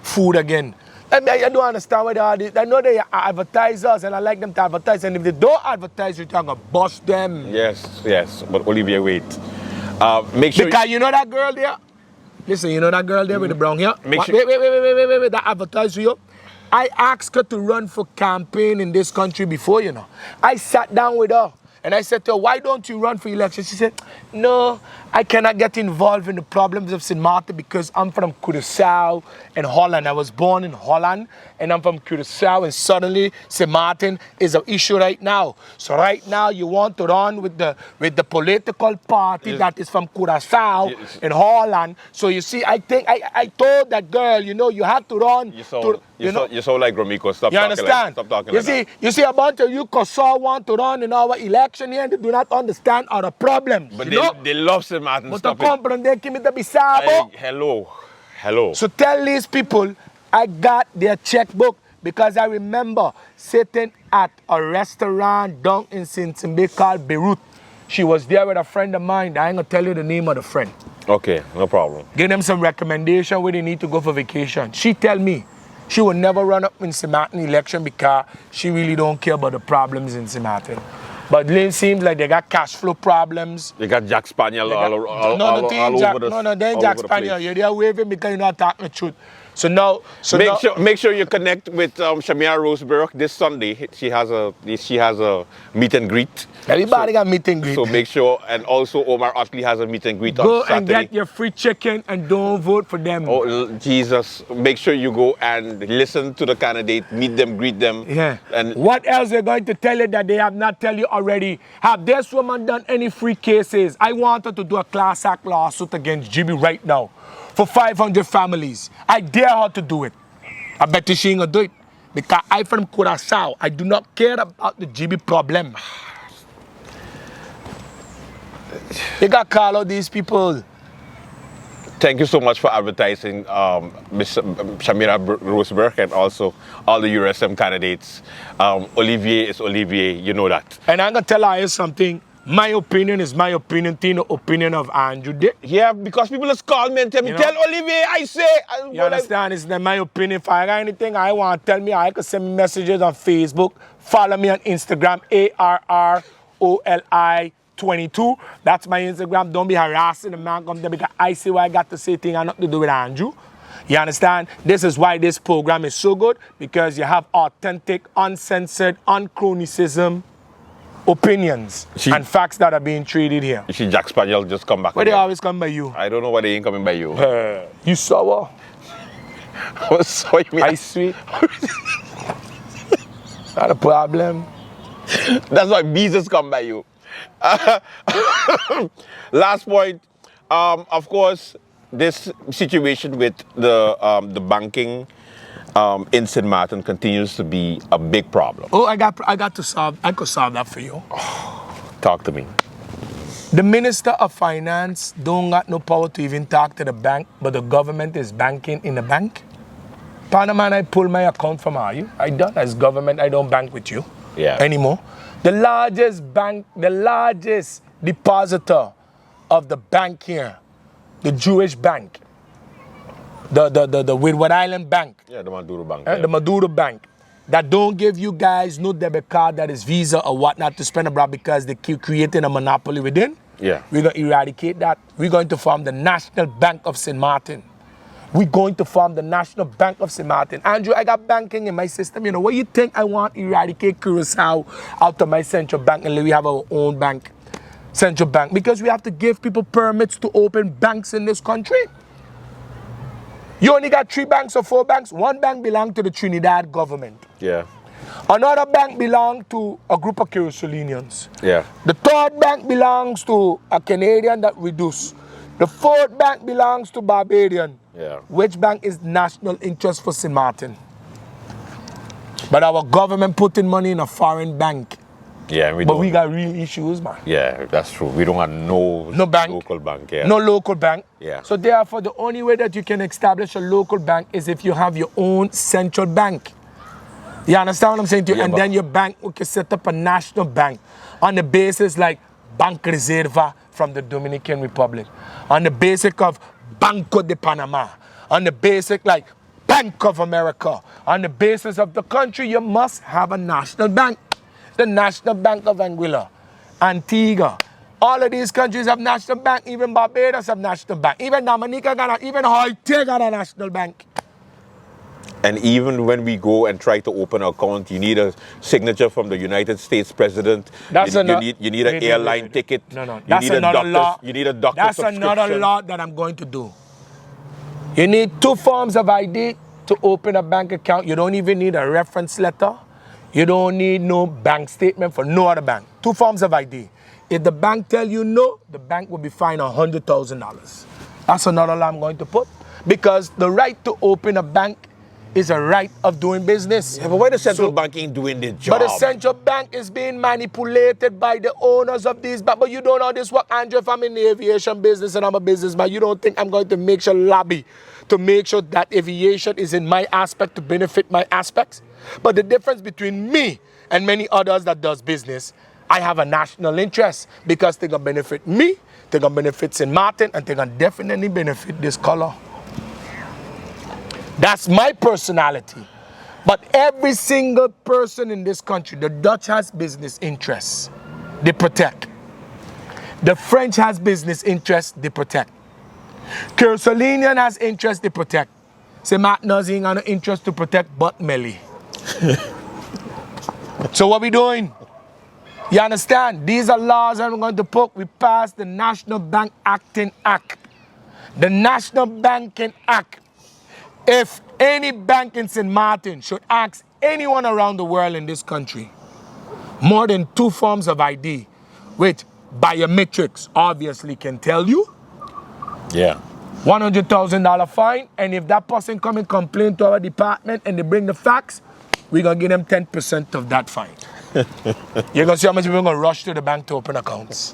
food again. I don't understand why they are. I know they are advertisers and I like them to advertise. And if they don't advertise, you're going to bust them.
Yes. But Olivier, wait. Make sure.
Because you know that girl there? Listen, you know that girl there with the brown hair?
Make sure.
Wait. That advertise you. I asked her to run for campaign in this country before, you know. I sat down with her. And I said to her, why don't you run for election? She said, no, I cannot get involved in the problems of St. Martin because I'm from Curaçao and Holland. I was born in Holland and I'm from Curaçao, and suddenly St. Martin is an issue right now. So right now you want to run with the political party that is from Curaçao and Holland. So you see, I think I told that girl, you know, you have to run.
You You sound like Gromiko. Stop
You
talking
understand?
Stop talking
you
like
see,
that.
You see a bunch of you Kosovo want to run in our election here and they do not understand our problems.
But
you know?
they love St. Martin.
But
Stop
to
it.
comprende que me te bisabo.
Hello.
So tell these people I got their checkbook because I remember sitting at a restaurant down in Cincinnati called Beirut. She was there with a friend of mine. I ain't gonna tell you the name of the friend.
Okay, no problem.
Give them some recommendation where they need to go for vacation. She tell me she will never run up in St. Martin election because she really don't care about the problems in St. Martin. But Lynn seems like they got cash flow problems.
They got Jack Spaniel all over
they ain't Jack Spaniel. They're waving because you're not talking the truth. So now,
make sure you connect with Shamira Roseberg this Sunday. She has a meet and greet.
Everybody got meet and greet.
So make sure, and also Omar Otley has a meet and greet
go
on Saturday.
and get your free chicken and don't vote for them.
Oh Jesus! Make sure you go and listen to the candidate, meet them, greet them.
Yeah.
And
what else they're going to tell you that they have not tell you already? Have this woman done any free cases? I want her to do a class act lawsuit against GB right now for 500 families. I dare her to do it. I bet you she ain't gonna do it. Because I from Curaçao, I do not care about the GB problem. You gotta call out these people.
Thank you so much for advertising Ms. Shamira Roseberg and also all the URSM candidates. Olivier is Olivier, you know that.
And I'm gonna tell you something. My opinion is my opinion, the opinion of Andrew.
Yeah, because people just call me and tell me, tell Olivier, I say.
You understand? It's not my opinion. If I got anything I want, tell me. I can send me messages on Facebook. Follow me on Instagram, ARROLI22. That's my Instagram. Don't be harassing the man come there because I say what I got to say thing and nothing to do with Andrew. You understand? This is why this program is so good, because you have authentic, uncensored, unchronicism opinions and facts that are being treated here.
You see Jack Spaniel just come back.
Why they always come by you?
I don't know why they ain't coming by you.
You sour?
What sour you mean?
I sweet. Not a problem.
That's why Jesus come by you. Last point. Of course, this situation with the banking in St. Martin continues to be a big problem.
Oh, I could solve that for you.
Talk to me.
The Minister of Finance don't got no power to even talk to the bank, but the government is banking in the bank. Panama, I pull my account from you. I done as government, I don't bank with you anymore. The largest bank, the largest depositor of the bank here, the Jewish bank, the Windward Island Bank.
Yeah, the Maduro Bank.
The Maduro Bank. That don't give you guys no debit card that is Visa or whatnot to spend abroad because they keep creating a monopoly within.
Yeah.
We're going to eradicate that. We're going to form the National Bank of St. Martin. We're going to form the National Bank of St. Martin. Andrew, I got banking in my system. You know, what you think I want to eradicate Curaçao out of my central bank and we have our own bank, central bank? Because we have to give people permits to open banks in this country. You only got 3 banks or 4 banks. One bank belongs to the Trinidad government.
Yeah.
Another bank belongs to a group of Curaçaoians.
Yeah.
The 3rd bank belongs to a Canadian that reduced. The 4th bank belongs to Barbadian.
Yeah.
Which bank is national interest for St. Martin? But our government putting money in a foreign bank.
Yeah,
but we got real issues, man.
Yeah, that's true. We don't have no
bank.
local bank. Yeah.
No local bank.
Yeah.
So therefore, the only way that you can establish a local bank is if you have your own central bank. You understand what I'm saying to you?
Yeah,
and then your bank can set up a national bank on the basis like Banco Reserva from the Dominican Republic, on the basic of Banco de Panama, on the basic like Bank of America, on the basis of the country, you must have a national bank. The National Bank of Anguilla, Antigua. All of these countries have national bank. Even Barbados have national bank. Even Dominica got even Haiti got a national bank.
And even when we go and try to open an account, you need a signature from the United States president. You need an airline ticket.
No.
You need another law. You need a doctor
That's
subscription.
another law that I'm going to do. You need 2 forms of ID to open a bank account. You don't even need a reference letter. You don't need no bank statement for no other bank. 2 forms of ID. If the bank tell you no, the bank will be fined $100,000. That's another law I'm going to put. Because the right to open a bank is a right of doing business.
Yeah, but why the central bank ain't doing their job?
But the central bank is being manipulated by the owners of these banks. But you don't know this work, Andrew. If I'm in the aviation business and I'm a businessman, you don't think I'm going to make sure lobby to make sure that aviation is in my aspect to benefit my aspects? But the difference between me and many others that does business, I have a national interest because they're going to benefit me, they're going to benefit St. Martin, and they're going to definitely benefit this color. That's my personality. But every single person in this country, the Dutch has business interests, they protect. The French has business interests, they protect. Cursolinian has interests, they protect. St. Martin has an interest to protect but Melly. So what we doing? You understand? These are laws I'm going to put. We passed the National Bank Acting Act. The National Banking Act. If any bank in St. Martin should ask anyone around the world in this country more than 2 forms of ID, which biometrics obviously can tell you,
yeah,
$100,000 fine, and if that person come and complain to our department and they bring the facts, we're going to give them 10% of that fine. You're going to see how much people are going to rush to the bank to open accounts.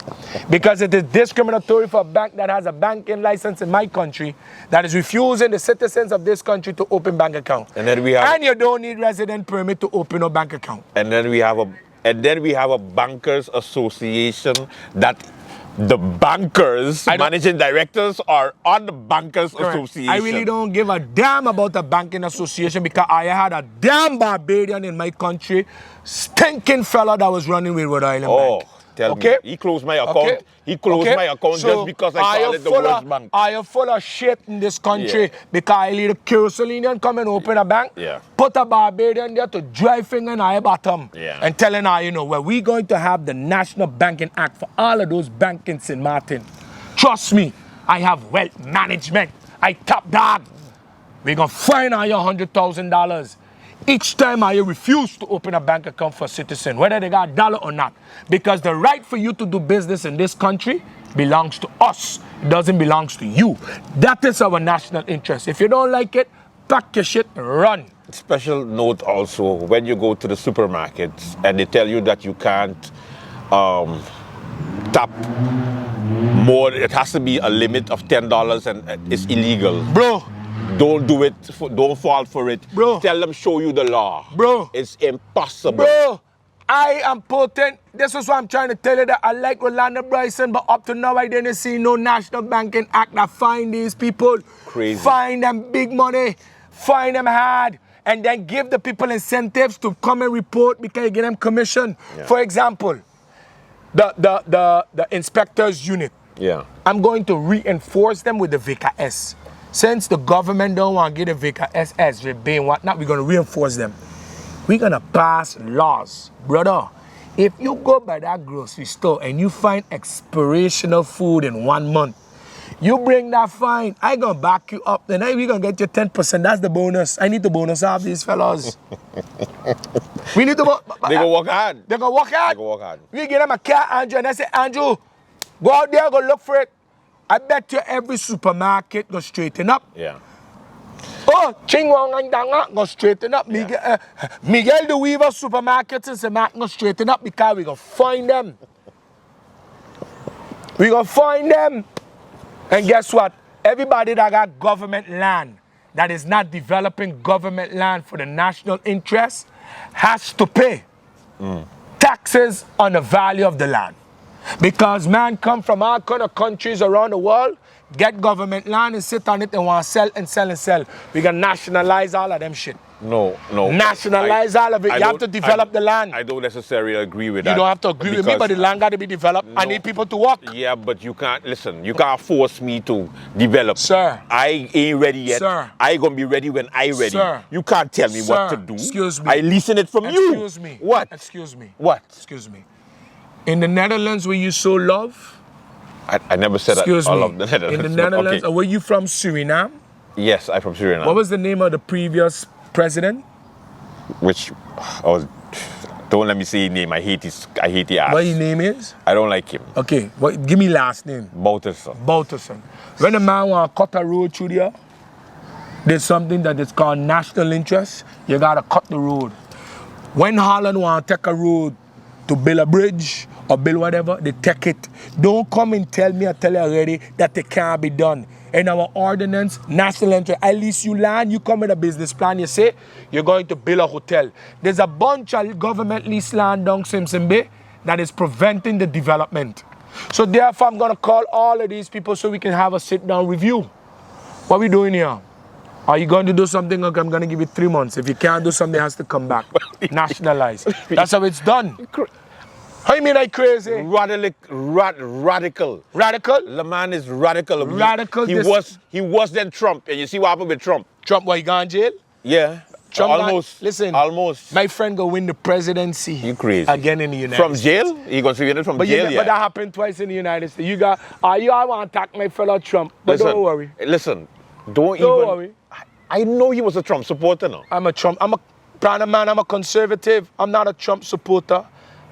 Because it is discriminatory for a bank that has a banking license in my country that is refusing the citizens of this country to open bank accounts.
And then we have,
and you don't need resident permit to open a bank account.
And then we have a bankers association that the bankers, managing directors are on the bankers association.
I really don't give a damn about the banking association because I had a damn Barbadian in my country, stinking fella that was running with Rhode Island Bank.
Tell me. He closed my account. Okay. He closed my account so just because I called it the worst bank.
I am full of shit in this country because I lead a Cursolinian come and open a bank, put a Barbadian there to drive finger in our bottom and telling her, you know, well, we're going to have the National Banking Act for all of those banks in St. Martin. Trust me, I have wealth management. I top dog. We're going to fine you $100,000. Each time I refuse to open a bank account for a citizen, whether they got a dollar or not. Because the right for you to do business in this country belongs to us. It doesn't belong to you. That is our national interest. If you don't like it, pack your shit and run.
Special note also, when you go to the supermarkets and they tell you that you can't tap more, it has to be a limit of $10 and it's illegal.
Bro.
Don't do it. Don't fall for it.
Bro.
Tell them show you the law.
Bro.
It's impossible.
Bro. I am potent. This is what I'm trying to tell you, that I like Rolanda Bryson, but up to now I didn't see no National Banking Act that fine these people.
Crazy.
Fine them big money. Fine them hard. And then give the people incentives to come and report because you get them commission. Yeah. For example, the inspectors unit.
Yeah.
I'm going to reinforce them with the VKS. Since the government don't want to get the VKS, rebate and whatnot, we're going to reinforce them. We're going to pass laws. Brother, if you go by that grocery store and you find expirational food in 1 month, you bring that fine, I going to back you up. Then we're going to get you 10%. That's the bonus. I need the bonus off these fellas. We need to
They go work hard.
They go work hard.
They go work hard.
We get them a car, Andrew, and I say, Andrew, go out there, go look for it. I bet you every supermarket go straighten up.
Yeah.
Oh, Chingwang go straighten up. Yeah. Miguel the Weaver supermarket in St. Martin go straighten up because we go find them. We go find them. And guess what? Everybody that got government land that is not developing government land for the national interest has to pay taxes on the value of the land. Because man come from all kind of countries around the world, get government land and sit on it and want to sell and sell and sell. We can nationalize all of them shit.
No.
Nationalize all of it. You have to develop the land.
I don't necessarily agree with that.
You don't have to agree with me, but the land got to be developed. I need people to work.
Yeah, but you can't, listen, you can't force me to develop.
Sir.
I ain't ready yet.
Sir.
I going to be ready when I ready.
Sir.
You can't tell me what to do.
Excuse me.
I listen it from you.
Excuse me.
What?
Excuse me.
What?
Excuse me. In the Netherlands, where you sow love?
I never said
Excuse
that.
me.
I love the Netherlands.
In the Netherlands,
okay.
or were you from Suriname?
Yes, I'm from Suriname.
What was the name of the previous president?
Which, don't let me say his name. I hate his ass.
What his name is?
I don't like him.
Okay, give me last name.
Boutersen.
Boutersen. When the man want to cut a road through there, There's something that is called national interest. You gotta cut the road. When Holland want to take a road to build a bridge or build whatever, they take it. Don't come and tell me, I tell you already, that it can't be done. In our ordinance, national interest, at least you land, you come with a business plan, you say, you're going to build a hotel. There's a bunch of government lease land down Simpson Bay that is preventing the development. So therefore, I'm going to call all of these people so we can have a sit-down review. What are we doing here? Are you going to do something? Okay, I'm going to give you 3 months. If you can't do something, it has to come back. Nationalize. That's how it's done. How you mean I crazy?
Radical.
Radical?
The man is radical.
Radical.
He was then Trump. And you see what happened with Trump?
Trump, what, he gone in jail?
Yeah.
Trump
almost.
Listen.
Almost.
My friend go win the presidency.
You crazy.
Again in the United
From
States.
jail? He going to win it from jail,
But that happened twice in the United States. You got, you all want to attack my fellow Trump. But
listen,
don't worry.
Listen.
Don't worry.
I know he was a Trump supporter now.
I'm a Prana man, I'm a conservative. I'm not a Trump supporter.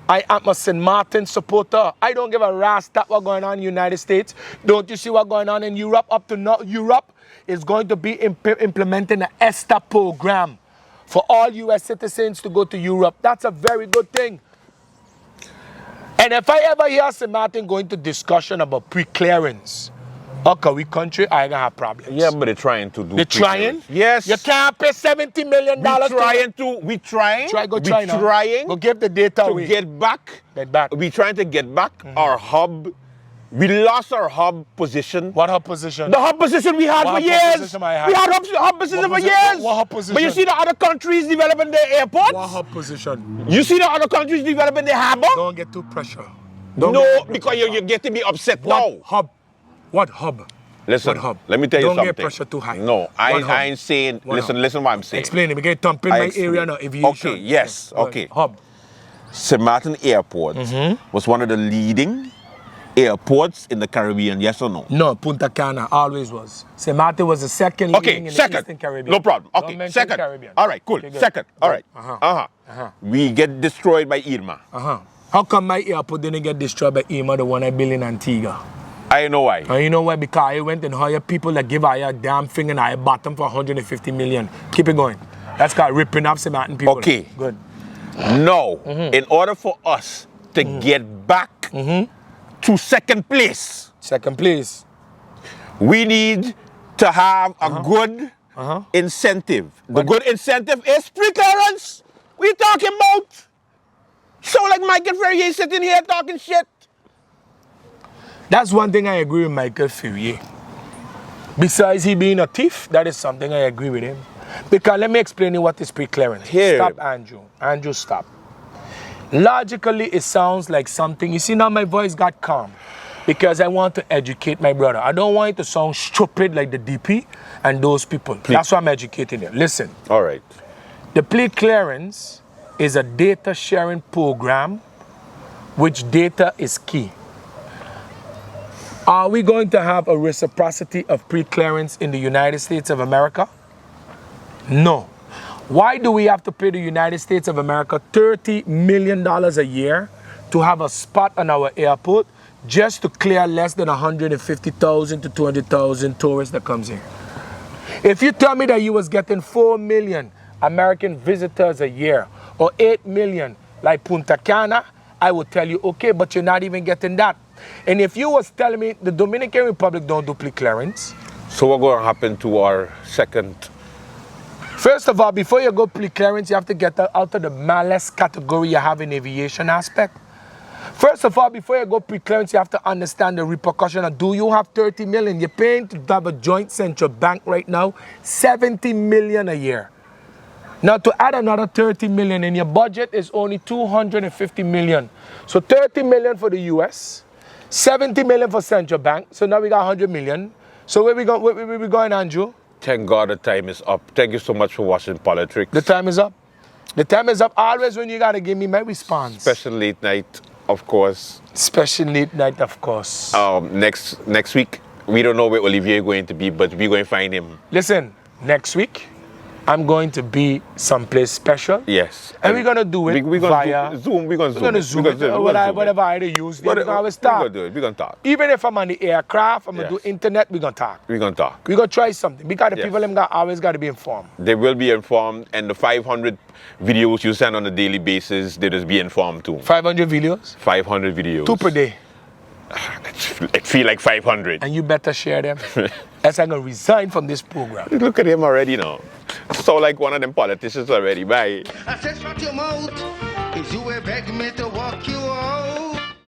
I am a St. Martin supporter. I don't give a rasta what's going on in the United States. Don't you see what's going on in Europe? Up to now, Europe is going to be implementing an ESTA program for all U.S. citizens to go to Europe. That's a very good thing. And if I ever hear St. Martin going to discussion about pre-clearance, okay, we country, I gonna have problems.
Yeah, but they're trying to do.
They're trying?
Yes.
You can't pay $70 million.
We trying.
Go China.
Trying.
Go give the data
to
away.
get back.
Get back.
We trying to get back our hub. We lost our hub position.
What hub position?
The hub position we had for years. We had hub position for years.
What hub position?
But you see the other countries developing their airports?
What hub position?
You see the other countries developing their harbor?
Don't get too pressure.
Because you're getting me upset now.
Hub? What hub?
Listen,
what hub?
Let me tell you something.
Don't get pressure too high.
No, I ain't saying, listen what I'm saying.
Explain it. We get thumping my area now, aviation.
Okay, yes, okay.
Hub.
St. Martin Airport was one of the leading airports in the Caribbean, yes or no?
No, Punta Cana always was. St. Martin was the second leading in the Eastern Caribbean.
No problem. Okay, second.
Caribbean.
All right, cool. Okay, second. All right. We get destroyed by Irma.
How come my airport didn't get destroyed by Irma, the one I built in Antigua?
I know why.
And you know why? Because I went and hired people that give I a damn thing and I bought them for 150 million. Keep it going. That's called ripping off St. Martin people.
Okay.
Good.
No. In order for us to get back to second place, we need to have a good incentive. The good incentive is pre-clearance. What are you talking about? So like Michael Ferrier sitting here talking shit.
That's one thing I agree with Michael Ferrier. Besides he being a thief, that is something I agree with him. Because let me explain you what is pre-clearance. Stop, Andrew. Andrew, stop. Logically, it sounds like something. You see, now my voice got calm. Because I want to educate my brother. I don't want it to sound stupid like the DP and those people. Please. That's why I'm educating you. Listen.
All right.
The pre-clearance is a data sharing program which data is key. Are we going to have a reciprocity of pre-clearance in the United States of America? No. Why do we have to pay the United States of America $30 million a year to have a spot on our airport just to clear less than 150,000 to 200,000 tourists that comes here? If you tell me that you was getting 4 million American visitors a year or 8 million like Punta Cana, I would tell you, okay, but you're not even getting that. And if you was telling me the Dominican Republic don't do pre-clearance.
So what's going to happen to our second?
First of all, before you go pre-clearance, you have to get out of the malice category you have in aviation aspect. First of all, before you go pre-clearance, you have to understand the repercussion of do you have 30 million? You're paying to have a joint central bank right now, 70 million a year. Now to add another 30 million in your budget is only 250 million. So 30 million for the US, 70 million for central bank. So now we got 100 million. So where we going, Andrew?
Thank God the time is up. Thank you so much for watching Politics.
The time is up. The time is up. Always when you got to give me my response.
Special late night, of course.
Special late night, of course.
Next week, we don't know where Olivier is going to be, but we're going to find him.
Listen, next week, I'm going to be someplace special.
Yes.
And we're going to do it
we're
via...
Zoom. We're going to Zoom.
We're going to Zoom it. Whatever I use, we're going to always talk.
We're going to do it. We're going to talk.
Even if I'm on the aircraft, I'm going to do internet, we're going to talk.
We're going to talk.
We're going to try something. Because the people them always got to be informed.
They will be informed, and the 500 videos you send on a daily basis, they just be informed too.
500 videos?
500 videos.
2 per day.
It feel like 500.
And you better share them. Else I'm going to resign from this program.
Look at him already now. So like one of them politicians already. Bye.
I said shut your mouth, 'cause you were begging me to walk you